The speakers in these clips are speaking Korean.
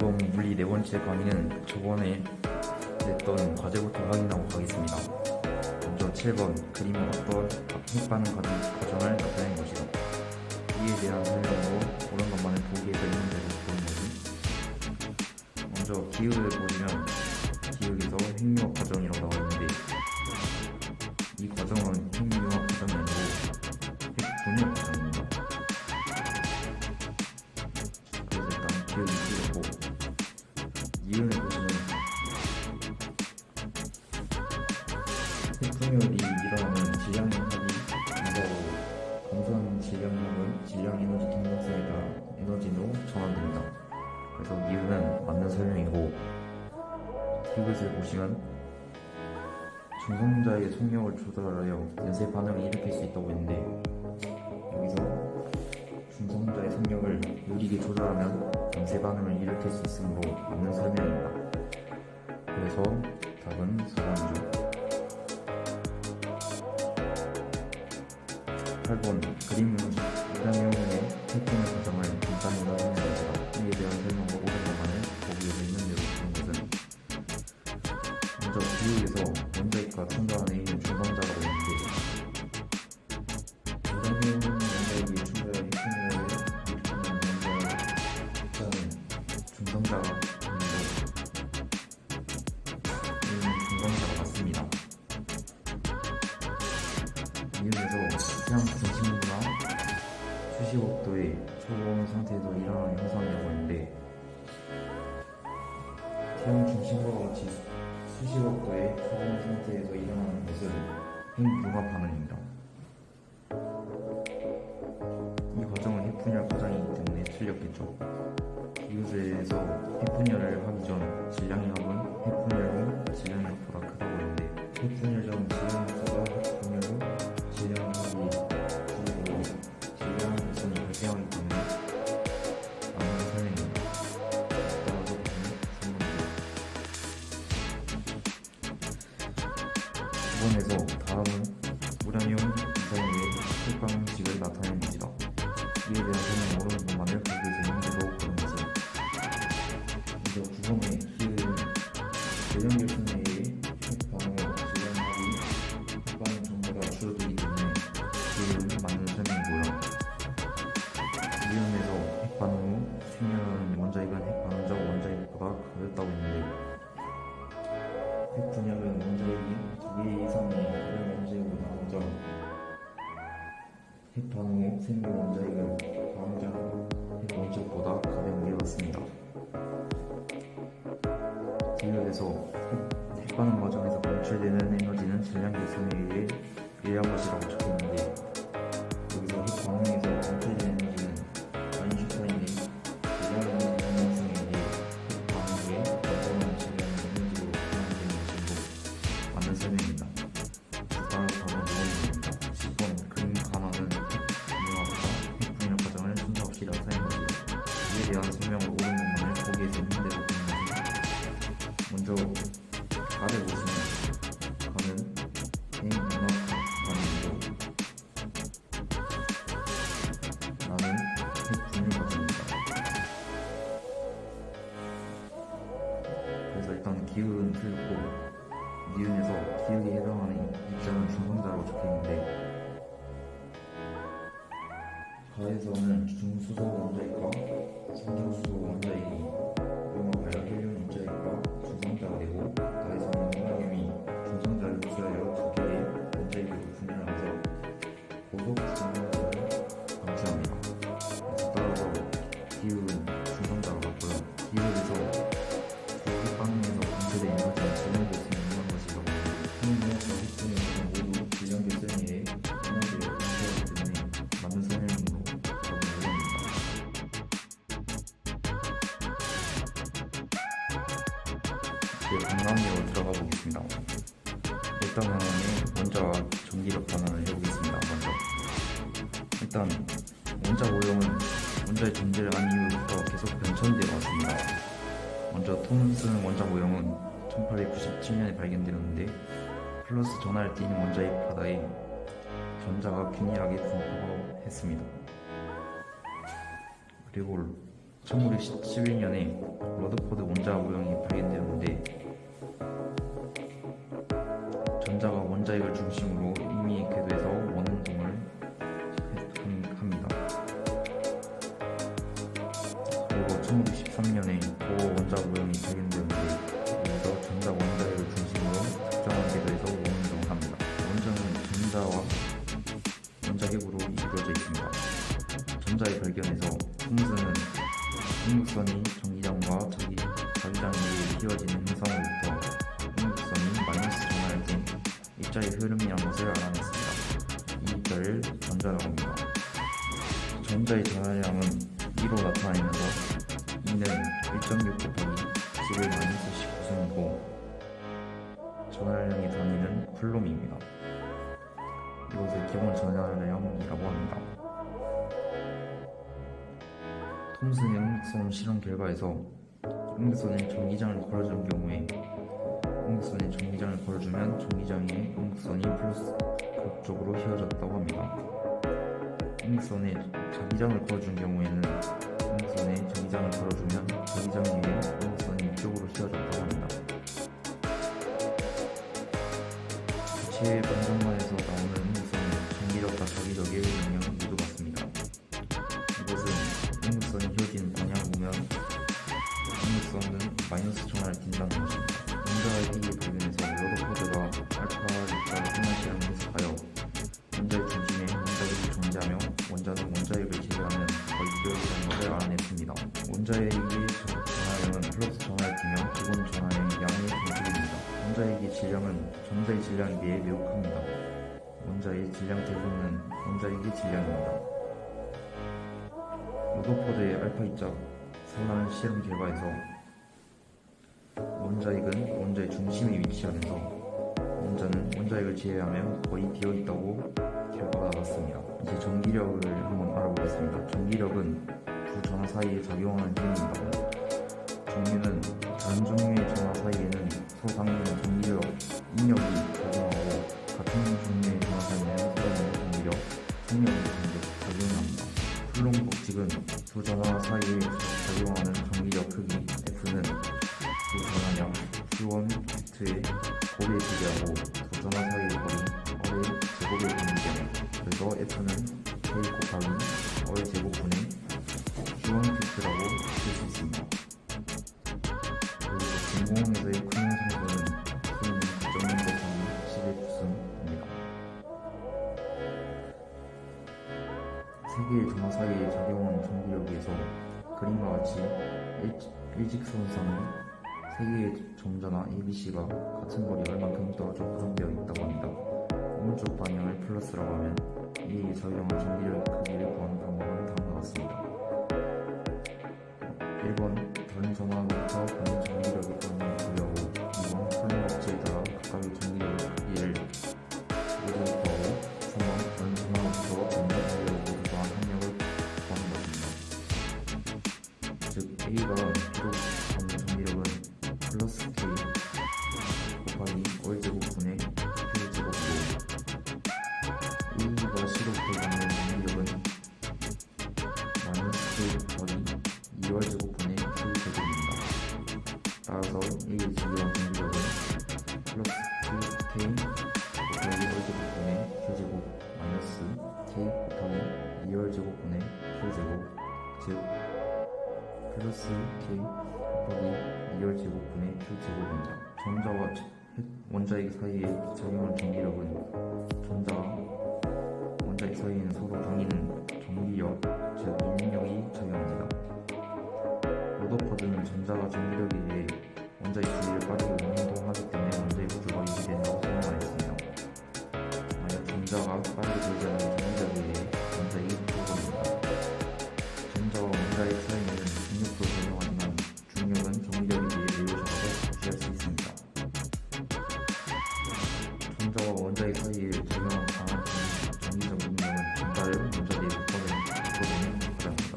이번 물리 네 번째 강의는 저번에 냈던 과제부터 확인하고 가겠습니다. 먼저 7번 그림은 어떤 핵반응 과정을 나타낸 것이다. 이에 대한 설명으로 옳은 것만을 보기에서 있는 대로 보는 것이. 먼저 기울을 보시면 기울에서 핵융합 과정이라고 나와 있는데 이 과정은 핵융합 과정이 아니고 핵분열 과정입니다. 그래서 일단 기울이 틀렸고, 이은을 보시면 핵분열이 일어나는 질량의 합이 증가로 감소하는 질량량은 질량 에너지 동력성에 따라 에너지로 전환됩니다. 그래서 이유는 맞는 설명이고, 디귿을 보시면 중성자의 속력을 조절하여 연쇄 반응을 일으킬 수 있다고 했는데, 여기서 중성자의 속력을 느리게 조절하면 연쇄 반응을 일으킬 수 있으므로 맞는 설명입니다. 그래서 답은 4번이죠. 8번 그림은 우라늄의 핵분열 과정을 간단히 나타내는 것이다. 이에 대한 설명과 옳은 것만을 보기에서 있는 대로 보는 것은. 먼저 기울에서 원자핵과 충돌 안에 있는 중성자라고 했는데, 우라늄 원자핵이 충돌한 핵분열을 일으키는 원자의 숫자는 중성자가 중성자가 맞습니다. 이윤에서 태양 중심부나 수십억도의 초고온 상태에서 일어나는 현상이라고 하는데, 태양 중심부와 같이 수십억도의 초고온 상태에서 일어나는 것은 핵융합 반응입니다. 이 과정은 핵분열 과정이기 때문에 틀렸겠죠. 이웃에서 핵분열을 하기 전 질량합은 핵분열 후 질량합보다 크다고 했는데, 핵분열 전 질량합보다 핵분열 후 질량합이 줄고 질량합이 발생하기 때문에 맞는 설명입니다. 따라서 보면 3번에서 다음은 우라늄 이상의 핵방식을 나타내는 것이다. 이에 대한 설명 모르는 것만을 보기에서 있는 대로 보는 것은. 먼저 9번의 기울은 내연결선에 의해 핵반응으로 질량합이 핵반응 정보가 줄어들기 때문에 기울은 맞는 설명이고요. 이온에서 핵반응 후 생겨나는 원자핵은 핵반응적 원자핵보다 가볍다고 했는데, 핵분열은 원자핵이 2개 이상의 다른 원자핵으로 나오자 핵반응 후 생긴 원자핵은 반응작 핵원자핵보다 가벼운 게 맞습니다. 디귿에서 핵반응 과정에서 방출되는 에너지는 질량 계산에 의해 유리한 것이라고 적혀있는데, 여기서 핵반응에서 방출되는 에너지는 아인슈타인의 질량 에너지 방정성에 의해 핵반응에 발생하는 질량 에너지로 변환되는 것이므로 맞는 설명입니다. 따라서 답은 5번입니다. 10번 그림 가나는 핵융합과 핵분열 과정을 순서 없이 나타낸 것이다. 이에 대한 설명을 옳은 것만을 보기에서 있는 대로 보는 것은. 먼저 가를 보시면 가는 핵융합 반응이고, 나는 핵분열 과정입니다. 그래서 일단 기울은 틀렸고, 니은에서 기울에 해당하는 입자는 중성자라고 적혀있는데, 가에서는 중수소 원자핵과 중장수소 원자핵이 용어 발열 헬륨 원자핵과 중성자가 되고, 나에서는 우라늄이 중성자를 누수하여 두 개의 원자핵으로 분열하면서 고속 중성자를 방출합니다. 따라서 기울은 중성자가 맞고요. 기울에서 핵반응에서 방출된 에너지는 질량계수에 있는 것이라고 합니다. 핵융합과 핵분열은 모두 질량계수에 의해 에너지를 방출하기 때문에 맞는 설명으로 답은 5번입니다. 이제 강강으로 들어가 보겠습니다. 일단 강강에 원자와 전기력 반응을 해보겠습니다. 먼저 일단 원자 오염은 원자의 존재를 한 이후부터 계속 변천되어 왔습니다. 먼저 톰슨 원자 오염은 1897년에 발견되었는데, 플러스 전하를 띠는 원자핵 바다에 전자가 균일하게 분포했습니다. 그리고 1911년에 러더포드 원자 모형이 발견되었는데 전자가 원자핵을 중심으로 이미 궤도에서 원운동을 합니다. 그리고 1913년에 보어 원자 모형이 발견되었는데 여기서 전자 원자핵을 중심으로 특정한 궤도에서 원운동을 합니다. 원자는 전자와 원자핵으로 이루어져 있습니다. 전자의 발견에서 톰슨은 핵목선이 전기장과 자기장 위에 휘어지는 행성으로부터 핵목선이 마이너스 전하를 둔 입자의 흐름이란 것을 알아냈습니다. 이 입자를 전자라고 합니다. 전자의 전하량은 2로 나타내면서 이는 1.6 곱하기 10의 마이너스 19승이고 전하량의 단위는 쿨롬입니다. 이것을 기본 전하량이라고 합니다. 톰슨의 흥극선 실험 결과에서 흥극선에 전기장을 걸어주는 경우에 흥극선에 전기장을 걸어주면 전기장의 흥극선이 플러스 극쪽으로 휘어졌다고 합니다. 흥극선에 자기장을 걸어준 경우에는 흥극선에 전기장을 걸어주면 전기장 위에 흥극선이 위쪽으로 휘어졌다고 합니다. 기체의 반전관에서 나오는 흥극선은 전기력과 자기력의 영향을 모두 받습니다. 이것은 흥극선이 휘어지는 방향을 보면 흥극선은 마이너스 전하를 띈다는 것입니다. 원자의 핵이 발견해서 러더포드가 알파 입자를 생활 실험을 해석하여 원자의 중심에 원자핵이 존재하며 원자는 원자핵을 제외하면 거의 비어있다는 것을 알아냈습니다. 원자핵의 전하량은 플러스 전하를 띠며 기본 전하량의 양의 공식입니다. 원자핵의 질량은 전자의 질량에 비해 매우 큽니다. 원자의 질량 대부분은 원자핵의 질량입니다. 러더포드의 알파 입자 선환 실험 결과에서 원자핵은 원자의 중심에 위치하면서 원자는 원자핵을 제외하면 거의 비어있다고 결과가 나왔습니다. 이제 전기력을 한번 알아보겠습니다. 전기력은 두 전하 사이에 작용하는 힘입니다. 종류는 다른 종류의 전하 사이에는 서로 당기는 전기력 인력이 작용하고 같은 종류의 전하 사이에는 서로 전기력 속력이 작용합니다. 쿨롬 법칙은 두 전하 사이에 작용하는 전기력 크기 F는 두 전하량 Q1의 곱에 비례하고 두 전하 사이의 거리 R의 제곱에 비례합니다. 그래서 F는 K 곱하기 R의 제곱분의 Q1라고 쓸 수 있습니다. 그리고 진공에서의 큰 상수는 Q는 9.0 곱하기 10의 9승입니다. 세 개의 전하 사이에 작용하는 전기력에서 그림과 같이 일직선상에 세 개의 점자나 ABC가 같은 거리가 얼만큼 떨어져 고정되어 있다고 합니다. 오른쪽 방향을 플러스라고 하면 이에 작용한 전기력의 크기를 구하는 방법은 다음과 같습니다. 1번 다른 전하로부터 받는 전기력을 구하는 구하고 2번 쿨롬 법칙에 따라 각각의 전기력의 크기를 모두 구하고 3번 다른 전하로부터 받는 전기력을 모두 더한 합력을 구하는 것입니다. 즉 A가 B로 받는 전기력은 플러스 K 곱하기 R제곱분의 Q제곱이고 A가 C로부터 받는 전기력은 마이너스 K 곱하기 2R제곱분의 Q제곱입니다. 따라서 A의 적용한 전기력은 플러스 K 곱하기 R제곱분의 Q제곱 마이너스 K 곱하기 2R제곱분의 Q제곱 즉 플러스 K 곱하기 2열 제곱분의 Q제곱입니다. 전자와 원자핵 사이에 작용하는 전기력은 전자와 원자핵 사이에는 서로 당기는 전기력, 즉 인력이 작용합니다. 러더포드는 전자가 전기력에 의해 원자핵 주위를 빠르게 운동하기 때문에 원자핵 구조가 유지된다고 설명하였습니다. 만약 전자가 빠르게 돌지하는 전기력에 의해 원자핵이 부족합니다. 전자와 원자핵 사이에는 중력도 적용하지만 중력은 전기력에 비해 매우 작아서 무시할 수 있습니다. 전자와 원자핵 사이에 적용한 강한 전기적 능력은 전자를 원자 내에 묶어내는 가장합니다.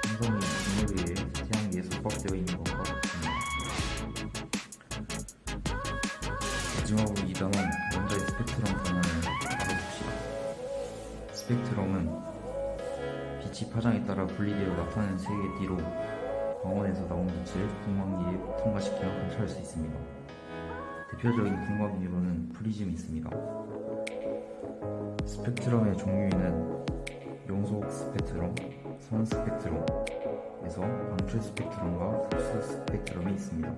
행성이 중력에 의해 태양계에 속박되어 있는 것과 같습니다. 마지막으로 2단원 원자의 스펙트럼 변화를 알아봅시다. 스펙트럼은 빛이 파장에 따라 분리되어 나타나는 세 개의 띠로 광원에서 나온 빛을 분광기에 통과시키면 관찰할 수 있습니다. 대표적인 분광기로는 프리즘이 있습니다. 스펙트럼의 종류에는 용속 스펙트럼, 선 스펙트럼에서 방출 스펙트럼과 흡수 스펙트럼이 있습니다.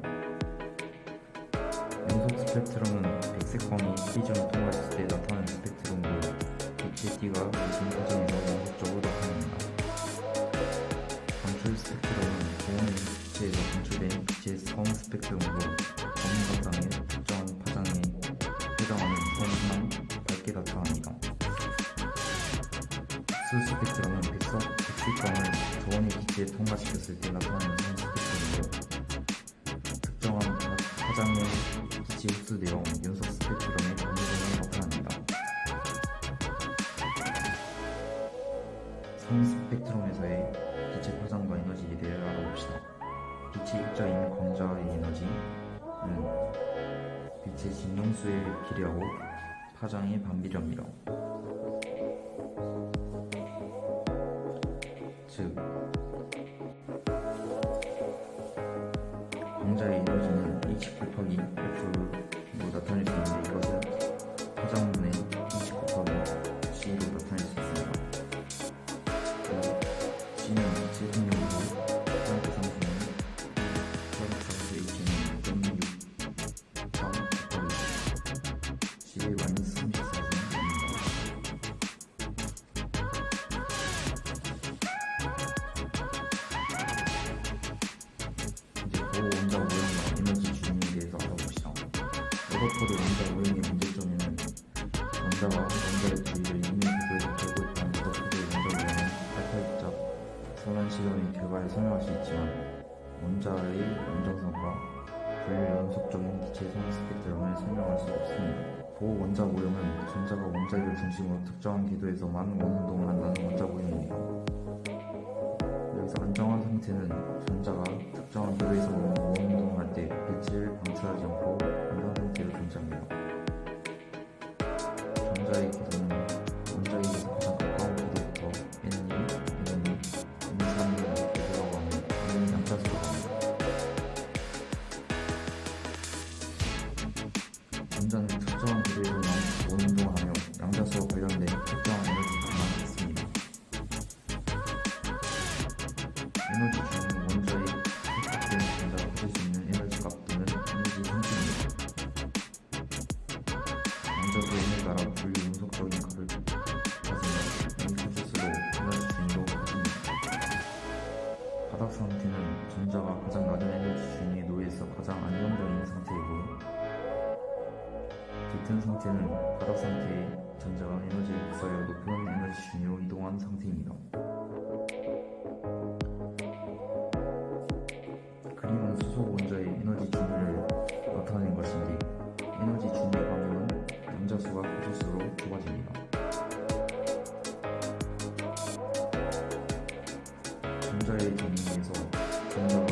용속 스펙트럼은 백색광이 프리즘을 통과했을 때 나타나는 스펙트럼으로 빛의 띠가 무슨 과정에서 연속적으로 나타납니다. 방출 스펙트럼은 고온의 빛체에서 방출된 빛의 선 스펙트럼으로 검은 바탕에 특정한 파장에 해당하는 선만 밝게 나타납니다. 흡수 스펙트럼은 백색광을 저온의 빛에 통과시켰을 때 나타나는 선 스펙트럼으로 특정한 파장에 빛이 흡수되어 연속 스펙트럼의 변화로 나타납니다. 선 스펙트럼에서의 빛의 파장과 에너지에 대해 알아봅시다. 빛의 입자인 광자의 에너지는 빛의 진동수에 비례하고 파장에 반비례합니다. 즉, 광자의 에너지는 H 곱하기 F로 나타낼 수 있는데 이것은 파장분의 H 곱하기 C로 나타낼 수 있습니다. C는 빛의 생명이고 플랑크 상수는 H는 0.6 곱하기 C의 마이너스 34승입니다. 원자 오형과 에너지 주행에 대해서 알아봅시다. 러더포드 원자 오형의 문제점에는 원자가 원자의 주위를 이미 궤도에서 돌고 있다는 러더포드의 원자 오형은 알파 입자 선한 시간의 결과를 설명할 수 있지만 원자의 안정성과 불연속적인 기체 선 스펙트럼을 설명할 수 없습니다. 고원자 오형은 전자가 원자핵을 중심으로 특정한 궤도에서만 원운동을 한다는 원자 오형입니다. 여기서 안정한 상태는 전자가 특정한 궤도에서 원운동할 때 빛을 방출하지 않고 안정 상태로 존재합니다. 전자의 궤도는 원자핵에서 가장 가까운 궤도부터 N1, N2, N3을 궤도라고 하며 N은 양자수로 합니다. 전자는 특정한 궤도에서만 원운동을 하며 양자수와 관련된 특정한 에너지만 있습니다. 에너지 주는 원자의 선택된 전자가 가질 수 있는 에너지 값 또는 에너지 상수입니다. 양자수의 힘에 따라 불연속적인 값을 가지면 N 값수로 에너지 준위로 가집니다. 바닥 상태는 전자가 가장 낮은 에너지 준위에 놓여있어 가장 안정적인 상태이고, 짙은 상태는 바닥 상태의 전자가 에너지를 흡수하여 높은 에너지 준위로 이동한 상태입니다. 그림은 수소 원자의 에너지 준위를 나타내는 것인데, 에너지 준위 방향은 양자수가 커질수록 좁아집니다. 전자의 전위에서 전자가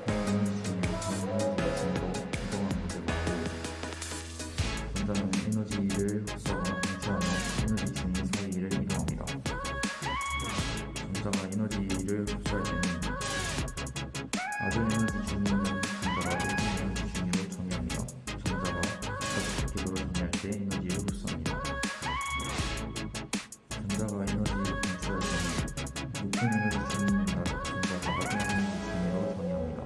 에너지 준위로 다른 에너지 중으로 이동하는 것을 말고, 전자는 에너지를 흡수하거나 방출하며 에너지 준위 사이를 이동합니다. 전자가 에너지를 흡수할 때는 낮은 에너지 준위는 전자가 높은 에너지 준위로 전이합니다. 전자가 바깥 궤도로 전이할 때 에너지를 흡수합니다. 전자가 에너지를 방출할 때는 높은 에너지 준위는 전자가 낮은 에너지 준위로 전이합니다.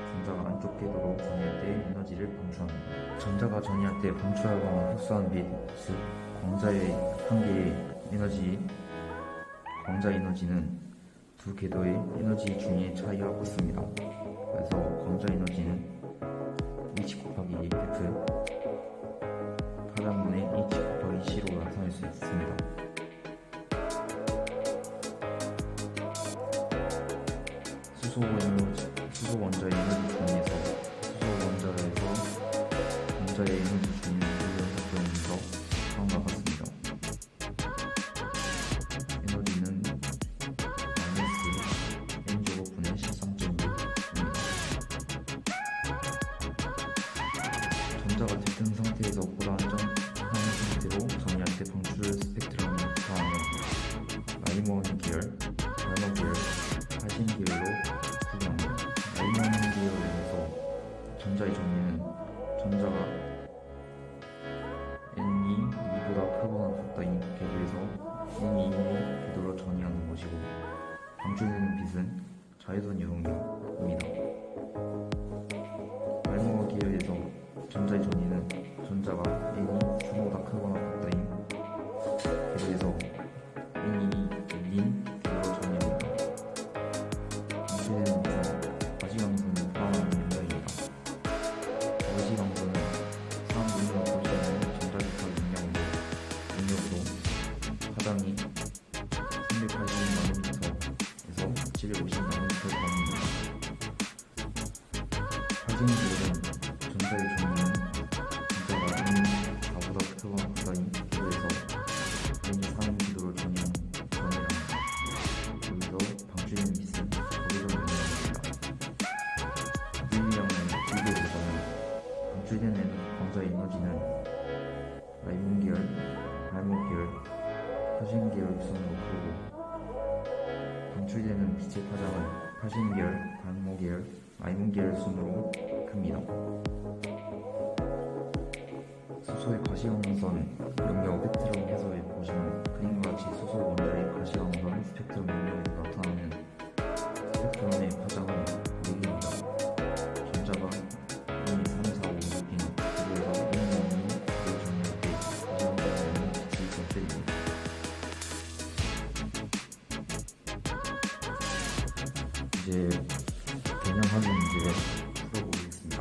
전자가 안쪽 궤도로 전이할 때 에너지를 방출합니다. 전자가 전이할 때 방출하거나 흡수하는 빛, 즉 광자의 한 개의 에너지, 광자 에너지는 두 궤도의 에너지 준위의 차이와 같습니다. 그래서 광자 에너지는 H 곱하기 F 파장분의 H 곱하기 C로 나타낼 수 있습니다. 수소 원자의 에너지 준위에서 수소 원자에서 전자의 에너지 준위는 불연속적이면서 다음과 같습니다. 에너지는 마이너스 N제곱분의 13.6입니다. 전자가 짙은 상태에서 보다 안정한 상태로 전이할 때 방출 스펙트럼이 더하며 라이먼 계열, 궤도에서 N이 이미 궤도로 전이하는 것이고 방출되는 빛은 자외선 유동력입니다. 말모 계열에서 전자의 전이는 전자가 N이 3보다 크거나 같다인 궤도에서 N이 닌 궤도로 전이합니다. 방출되는 빛은 과시광선을 포함하는 능력입니다. 과시광선은 사람 눈으로 볼 수 있는 전자기파 능력으로 파장이 380나노미터에서 750나노미터 범위입니다. 발생 기울은 전자의 종류는 전자가 N이 4보다 크거나 같다인 궤도에서 N이 3인 궤도를 전이합니다. 여기서 방출되는 빛은 거리적 영역입니다. 물리학의 기계에서는 방출되는 광자의 에너지는 라이몬 계열, 발모 계열, 파신 계열 우선으로 크고 방출되는 빛의 파장은 파신 계열, 발모 계열, 라이몬 계열 순으로 큽니다. 수소의 가시광선 영역 스펙트럼 해설에 보시면 그림과 같이 수소 원자의 가시광선 스펙트럼 영역에서 나타나는 스펙트럼의 파장은 4개입니다. 전자가 2, 3, 4, 5, 6인 그래서 1, 2, 2, 그 정렬 때 가시광선의 영역 빛이 절대입니다. 이제 개념 확인 문제를 풀어보겠습니다.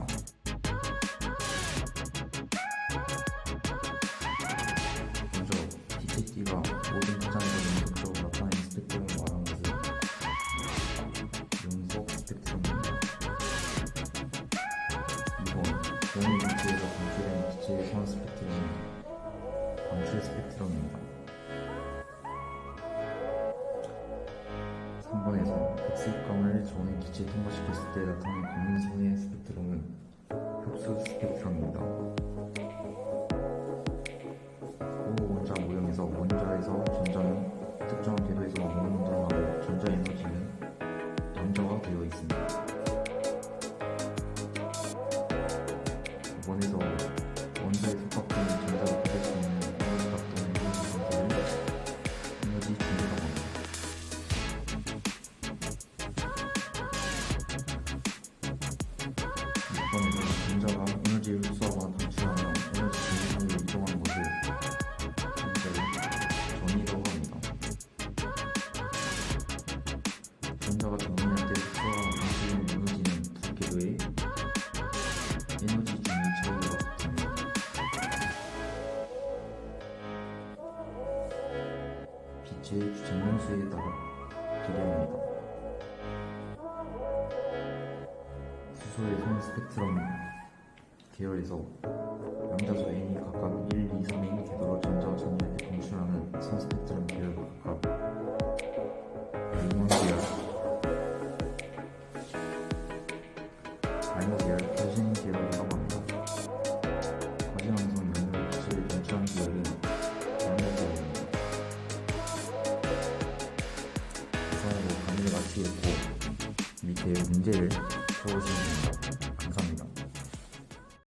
먼저 빛의 띠가 모든 파장에서 연속적으로 나타나는 스펙트럼을 말하는 것은 연속 스펙트럼입니다. 2번 원의 위치에서 방출되는 빛의 선 스펙트럼은 방출 스펙트럼입니다. 3번에서 백색감을 전에 기체에 통과시켰을 때 나타나는 검은 선의 스펙트럼은 흡수 스펙트럼입니다. 호 원자 모형에서 원자에서 전자는 특정한 궤도에서 운동하고 전자 에너지는 원자가 되어 있습니다. 5번에서 원자에 속박되는 전자가 받을 수 있는 에너지 각도는 에너지 상태를 에너지 중이라고 합니다. 6번에서 전자가 에너지를 흡수하거나 방출하며 에너지 중립상으로 이동하는 것을 전이라고 합니다. 전자가 전이할 때 흡수하거나 방출되는 에너지는 두 궤도의 에너지 중립 차이가 같습니다. 빛의 주쟁량수에 따라 계량합니다. 수소의 선 스펙트럼 계열에서 양자수 N이 각각 1, 2, 3인 궤도로 전자와 전이할 때 방출하는 선 스펙트럼 계열과 각각 라이몬 계열, 발모 계열, 파신 계열이라고 합니다. 과시광선 연료의 빛을 방출한 계열은 발모 계열입니다. 이상으로 강의를 마치겠고 밑에 문제를 풀어보시면